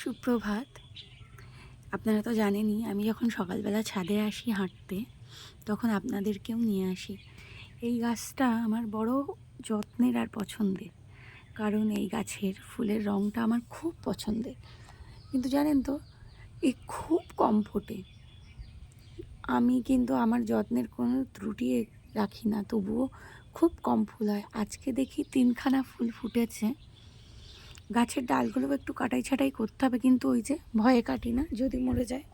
সুপ্রভাত। আপনারা তো জানেনই আমি যখন সকালবেলা ছাদে আসি হাঁটতে, তখন আপনাদেরকেও নিয়ে আসি। এই গাছটা আমার বড় যত্নের আর পছন্দের, কারণ এই গাছের ফুলের রঙটা আমার খুব পছন্দের। কিন্তু জানেন তো, খুব কম ফোটে। আমি কিন্তু আমার যত্নের কোনো ত্রুটি রাখি না, তবুও খুব কম ফুল হয়। আজকে দেখি 3খানা ফুল ফুটেছে। গাছের ডালগুলো একটু কাটাই ছাঁটাই করতে হবে, কিন্তু ওই যে ভয়ে কাটি না, যদি মরে যায়।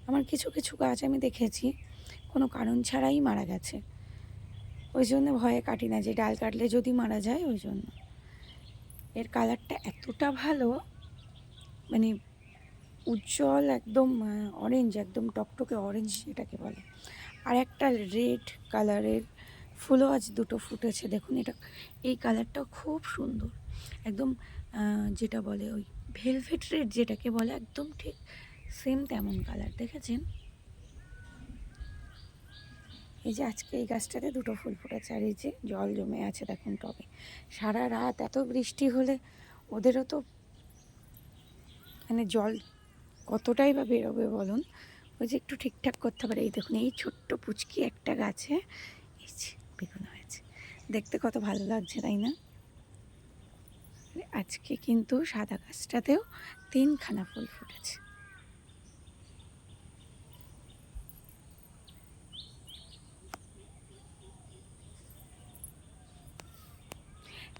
আমার কিছু কিছু গাছ আমি দেখেছি কোনো কারণ ছাড়াই মারা গেছে, ওই জন্য ভয়ে কাটি না, যে ডাল কাটলে যদি মারা যায়। ওই জন্য এর কালারটা এতটা ভালো, মানে উজ্জ্বল একদম, অরেঞ্জ, একদম টকটকে অরেঞ্জ যেটাকে বলে। আর একটা রেড কালারের ফুলও আজ দুটো ফুটেছে, দেখুন এটা। এই কালারটাও খুব সুন্দর, একদম যেটা বলে ওই ভেলভেট রেড যেটাকে বলে, একদম ঠিক সেম তেমন কালার, দেখেছেন? এই যে আজকে এই গাছটাতে দুটো ফুল ফুটেছে, আর এই যে জল জমে আছে দেখুন টবে। সারা রাত এত বৃষ্টি হলে ওদেরও তো মানে জল কতটাই বা বেরোবে বলুন। ওই যে একটু ঠিকঠাক করতে পারে। এই দেখুন, এই ছোট্ট পুচকি একটা গাছে এই যে বেগুন হয়েছে, দেখতে কত ভালো লাগছে, তাই না? আজকে কিন্তু সাদা গাছটাতেও 3খানা ফুল ফুটেছে।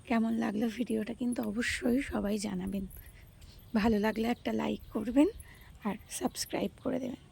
কেমন লাগলো ভিডিওটা কিন্তু অবশ্যই সবাই জানাবেন। ভালো লাগলে একটা লাইক করবেন আর সাবস্ক্রাইব করে দেবেন।